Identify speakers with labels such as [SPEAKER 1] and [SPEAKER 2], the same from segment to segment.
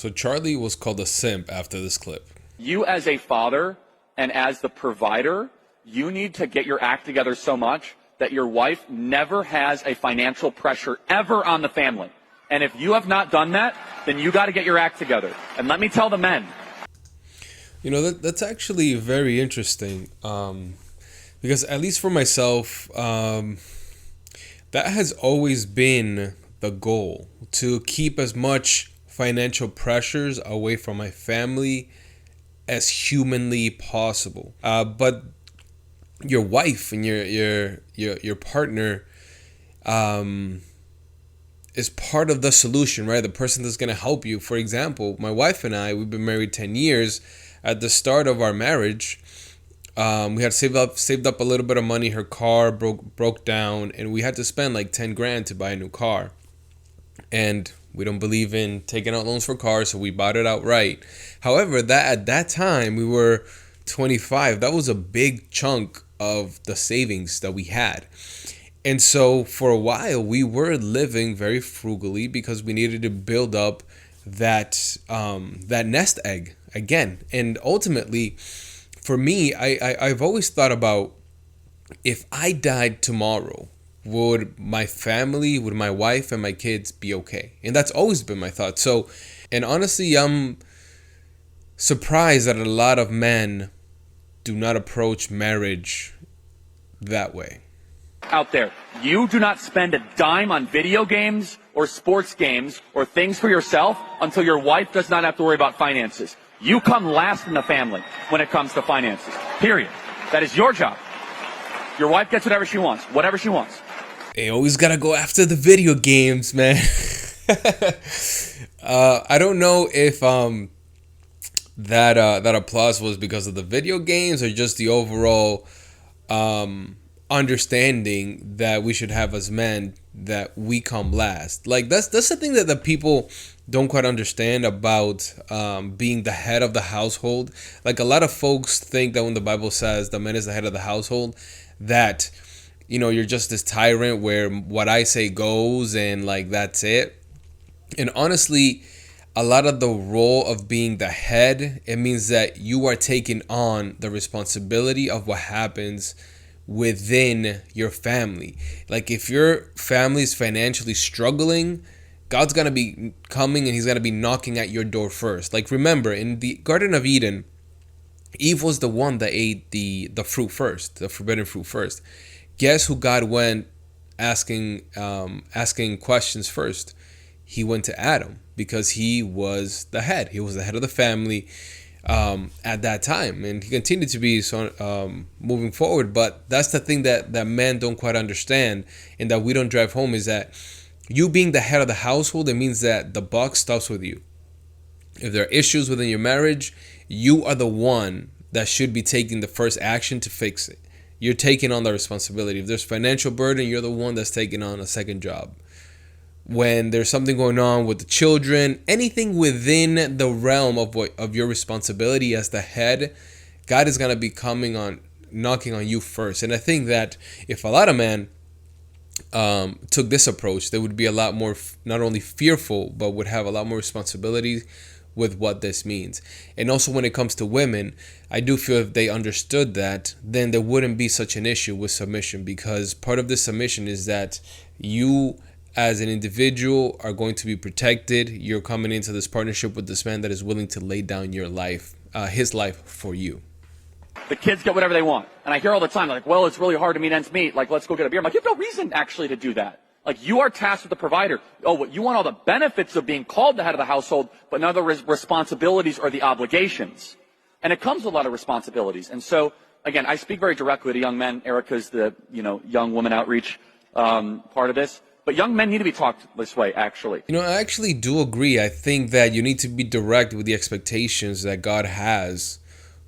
[SPEAKER 1] So Charlie was called a simp after this clip.
[SPEAKER 2] You as a father and as the provider, you need to get your act together so much that your wife never has a financial pressure ever on the family. And if you have not done that, then you got to get your act together. And let me tell the men.
[SPEAKER 1] You know, that's actually very interesting, because at least for myself, that has always been the goal, to keep as much financial pressures away from my family as humanly possible. But your wife and your partner is part of the solution, right? The person that's going to help you. For example, my wife and I, we've been married 10 years. At the start of our marriage, we had saved up a little bit of money. Her car broke down, and we had to spend like 10 grand to buy a new car. And we don't believe in taking out loans for cars, so we bought it outright. However, that at that time we were 25. That was a big chunk of the savings that we had. And so for a while we were living very frugally because we needed to build up that nest egg again. And ultimately, for me, I've always thought about, if I died tomorrow, would my family, would my wife and my kids be okay? And that's always been my thought. So, and honestly, I'm surprised that a lot of men do not approach marriage that way.
[SPEAKER 2] Out there, you do not spend a dime on video games or sports games or things for yourself until your wife does not have to worry about finances. You come last in the family when it comes to finances. Period. That is your job. Your wife gets whatever she wants.
[SPEAKER 1] They always gotta go after the video games, man. I don't know if that applause was because of the video games or just the overall understanding that we should have as men, that we come last. Like that's the thing that the people don't quite understand about being the head of the household. Like a lot of folks think that when the Bible says the man is the head of the household, that, you know, you're just this tyrant where what I say goes and like that's it. And honestly, a lot of the role of being the head, it means that you are taking on the responsibility of what happens within your family. Like if your family is financially struggling, God's gonna be coming and he's gonna be knocking at your door first. Like remember, in the Garden of Eden, Eve was the one that ate the fruit first, the forbidden fruit first. Guess who God went asking questions first? He went to Adam, because he was the head. He was the head of the family at that time, and he continued to be so moving forward. But that's the thing that men don't quite understand, and that we don't drive home, is that you being the head of the household, it means that the buck stops with you. If there are issues within your marriage, you are the one that should be taking the first action to fix it. You're taking on the responsibility. If there's financial burden, you're the one that's taking on a second job. When there's something going on with the children, anything within the realm of your responsibility as the head, God is going to be knocking on you first. And I think that if a lot of men took this approach, they would be a lot more not only fearful, but would have a lot more responsibility with what this means. And also when it comes to women, I do feel if they understood that, then there wouldn't be such an issue with submission, because part of this submission is that you as an individual are going to be protected. You're coming into this partnership with this man that is willing to lay down your life, his life for you.
[SPEAKER 2] The kids get whatever they want. And I hear all the time, like, well, it's really hard to meet ends meet. Like, let's go get a beer. I'm like, you have no reason actually to do that. Like, you are tasked with the provider. Oh, what you want all the benefits of being called the head of the household, but none of the responsibilities or the obligations. And it comes with a lot of responsibilities. And so, again, I speak very directly to young men. Erica's the, young woman outreach part of this. But young men need to be talked this way, actually.
[SPEAKER 1] I actually do agree. I think that you need to be direct with the expectations that God has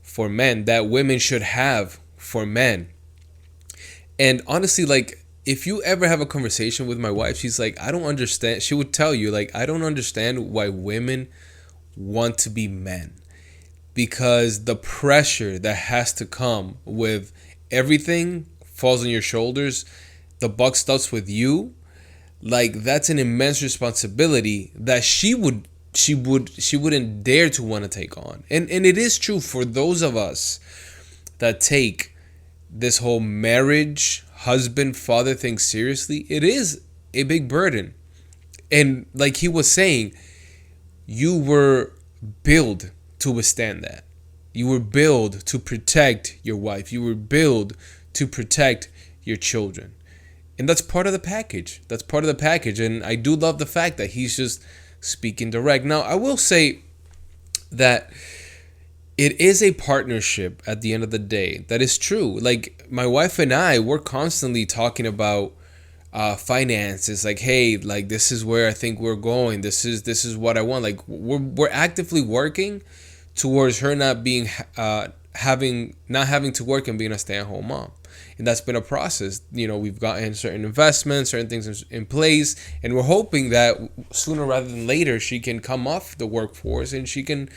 [SPEAKER 1] for men, that women should have for men. And honestly, like, if you ever have a conversation with my wife, she's like, I don't understand. She would tell you, like, I don't understand why women want to be men. Because the pressure that has to come with everything falls on your shoulders. The buck stops with you. Like, that's an immense responsibility that she would she wouldn't dare to want to take on. And it is true for those of us that take this whole marriage, husband, father thing seriously. It is a big burden. And like he was saying, you were built to withstand that. You were built to protect your wife. You were built to protect your children. And that's part of the package. That's part of the package. And I do love the fact that he's just speaking direct. Now, I will say that it is a partnership at the end of the day. That is true. Like my wife and I, we're constantly talking about finances. Like, hey, like this is where I think we're going. This is what I want. Like we're actively working towards her not being having to work and being a stay-at-home mom. And that's been a process. You know, we've gotten certain investments, certain things in place, and we're hoping that sooner rather than later she can come off the workforce and she can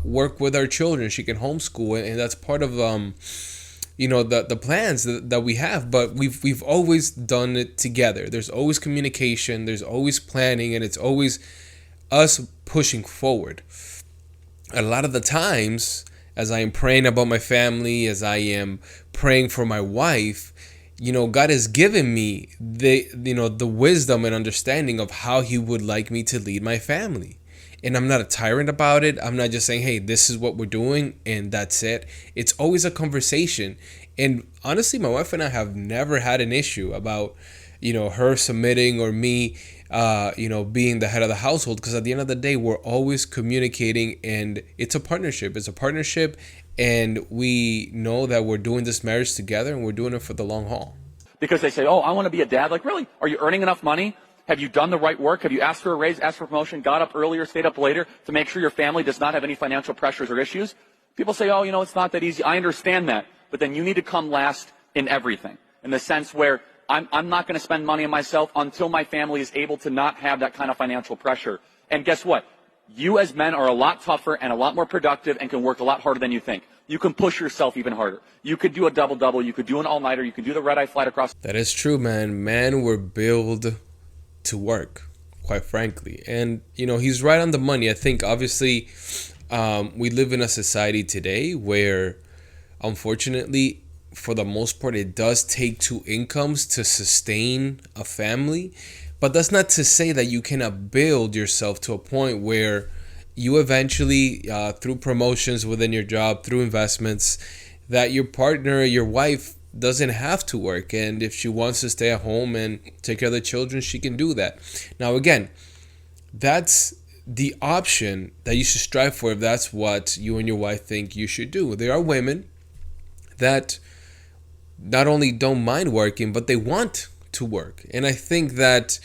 [SPEAKER 1] work with our children. She can homeschool, and that's part of the plans that we have. But we've always done it together. There's always communication. There's always planning, and it's always us pushing forward. A lot of the times, as I am praying about my family, as I am praying for my wife, God has given me the wisdom and understanding of how he would like me to lead my family. And I'm not a tyrant about it. I'm not just saying, hey, this is what we're doing and that's it. It's always a conversation. And honestly, my wife and I have never had an issue about, her submitting or me being the head of the household, because at the end of the day, we're always communicating, and it's a partnership. It's a partnership, and we know that we're doing this marriage together, and we're doing it for the long haul.
[SPEAKER 2] Because they say, oh, I want to be a dad. Like, really? Are you earning enough money? Have you done the right work? Have you asked for a raise, asked for promotion, got up earlier, stayed up later to make sure your family does not have any financial pressures or issues? People say, oh, it's not that easy. I understand that. But then you need to come last in everything, in the sense where I'm not going to spend money on myself until my family is able to not have that kind of financial pressure. And guess what? You as men are a lot tougher and a lot more productive and can work a lot harder than you think. You can push yourself even harder. You could do a double-double. You could do an all-nighter. You could do the red-eye flight across.
[SPEAKER 1] That is true, man. Men were built to work, quite frankly. And, he's right on the money. I think, obviously, we live in a society today where, unfortunately, for the most part, it does take two incomes to sustain a family. But that's not to say that you cannot build yourself to a point where you eventually, through promotions within your job, through investments, that your partner, your wife, doesn't have to work. And if she wants to stay at home and take care of the children, she can do that. Now, again, that's the option that you should strive for if that's what you and your wife think you should do. There are women that not only don't mind working, but they want to work. And I think that,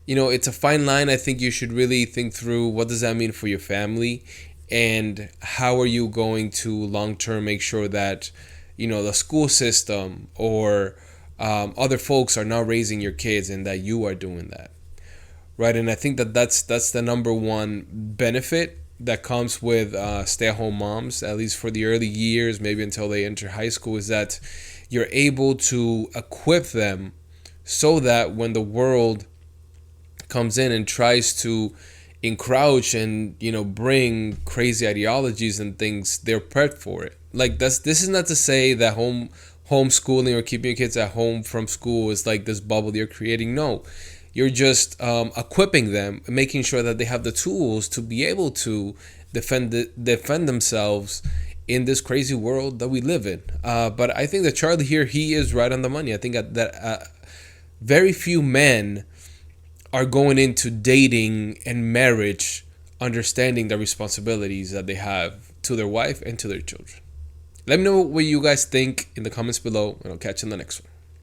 [SPEAKER 1] it's a fine line. I think you should really think through, what does that mean for your family? And how are you going to long-term make sure that, the school system or other folks are not raising your kids and that you are doing that, right? And I think that's the number one benefit that comes with stay-at-home moms, at least for the early years, maybe until they enter high school, is that you're able to equip them so that when the world comes in and tries to encroach and, bring crazy ideologies and things, they're prepped for it. Like, this is not to say that homeschooling or keeping your kids at home from school is like this bubble you're creating. No, you're just equipping them, making sure that they have the tools to be able to defend themselves in this crazy world that we live in. But I think that Charlie here, he is right on the money. I think that very few men are going into dating and marriage understanding the responsibilities that they have to their wife and to their children. Let me know what you guys think in the comments below, and I'll catch you in the next one.